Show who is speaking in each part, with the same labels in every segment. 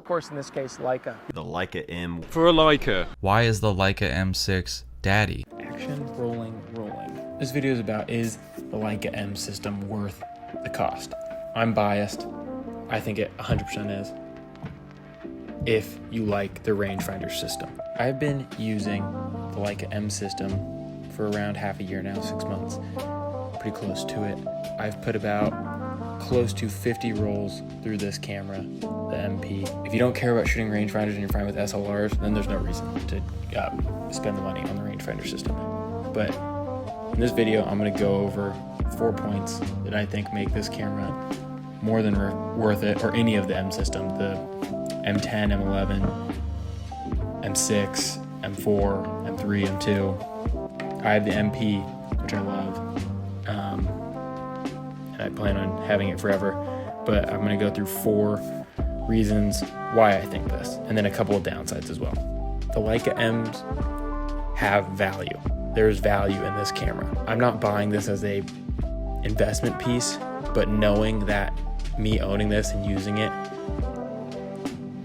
Speaker 1: course, in this case, Leica.
Speaker 2: The Leica M.
Speaker 3: For a Leica.
Speaker 4: Why is the Leica M6 daddy?
Speaker 1: Action, rolling. This video is about, is the Leica M System worth the cost? I'm biased. I think it 100% is, if you like the rangefinder system. I've been using the Leica M System for around half a year now, 6 months. Pretty close to it. I've put about close to 50 rolls through this camera, the MP. If you don't care about shooting rangefinders and you're fine with SLRs, then there's no reason to spend the money on the rangefinder system. But in this video, I'm going to go over 4 points that I think make this camera more than worth it, or any of the M system, the M10, M11, M6, M4, M3, M2. I have the MP, which I love, and I plan on having it forever, but I'm going to go through 4 reasons why I think this, and then a couple of downsides as well. The Leica M's have value. There's value in this camera. I'm not buying this as a investment piece, but knowing that me owning this and using it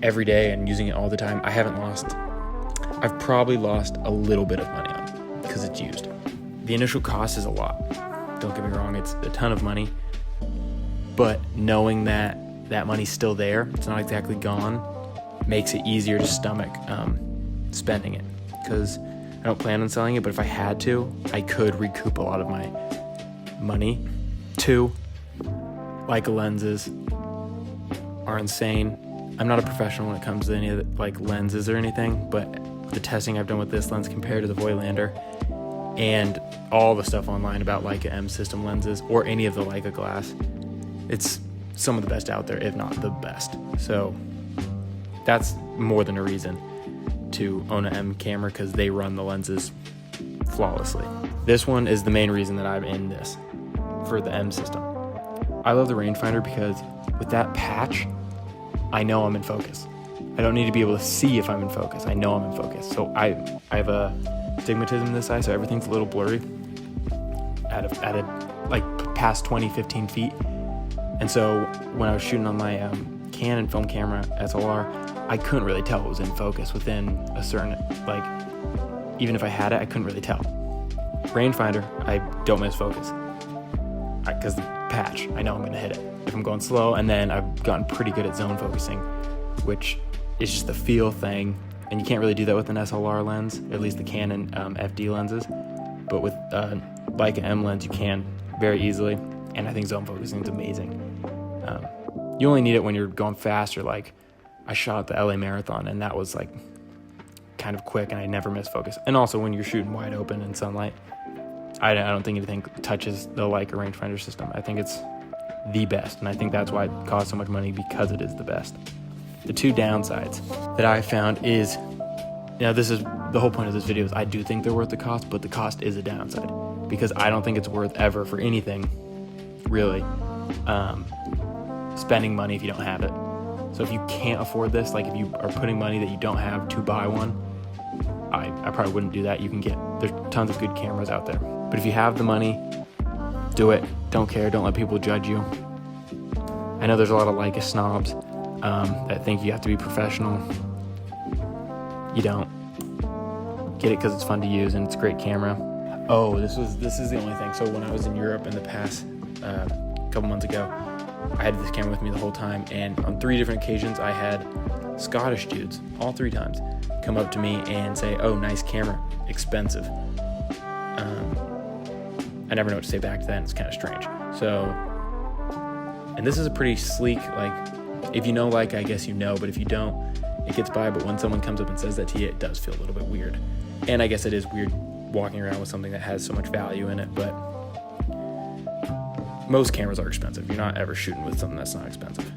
Speaker 1: every day and using it all the time, I've probably lost a little bit of money on it because it's used. The initial cost is a lot. Don't get me wrong, it's a ton of money, but knowing that that money's still there, it's not exactly gone, makes it easier to stomach spending it, because I don't plan on selling it, but if I had to, I could recoup a lot of my money. 2, Leica lenses are insane. I'm not a professional when it comes to any of the, lenses or anything, but the testing I've done with this lens compared to the Voigtlander and all the stuff online about Leica M System lenses or any of the Leica glass, it's some of the best out there, if not the best. So that's more than a reason to own an M camera, because they run the lenses flawlessly. This one is the main reason that I'm in this for the M System. I love the rangefinder because with that patch, I know I'm in focus. I don't need to be able to see if I'm in focus. I know I'm in focus. So I have a astigmatism in this eye, so everything's a little blurry at past 20, 15 feet. And so when I was shooting on my Canon film camera SLR, I couldn't really tell it was in focus within a certain, even if I had it, I couldn't really tell. Rangefinder, I don't miss focus because the patch, I know I'm going to hit it if I'm going slow, and then I've gotten pretty good at zone focusing, which is just the feel thing, and you can't really do that with an SLR lens, at least the Canon FD lenses, but with Leica M lens you can very easily, and I think zone focusing is amazing. You only need it when you're going fast, or I shot the LA Marathon, and that was kind of quick, and I never miss focus. And also when you're shooting wide open in sunlight, I don't think anything touches the Leica rangefinder system. I think it's the best, and I think that's why it costs so much money, because it is the best. The 2 downsides that I found is, this is the whole point of this video, is I do think they're worth the cost, but the cost is a downside, because I don't think it's worth ever for anything, really, spending money if you don't have it. So if you can't afford this, if you are putting money that you don't have to buy one, I probably wouldn't do that. There's tons of good cameras out there. But if you have the money, do it. Don't care. Don't let people judge you. I know there's a lot of Leica snobs that think you have to be professional. You don't. Get it because it's fun to use and it's a great camera. Oh, this is the only thing. So when I was in Europe in the past couple months ago, I had this camera with me the whole time, and on 3 different occasions I had Scottish dudes, all 3 times, come up to me and say, "Oh, nice camera, expensive." I never know what to say back to that, and it's kind of strange. So, and this is a pretty sleek, if you know I guess you know, but if you don't, it gets by. But when someone comes up and says that to you, it does feel a little bit weird. And I guess it is weird walking around with something that has so much value in it, but most cameras are expensive. You're not ever shooting with something that's not expensive.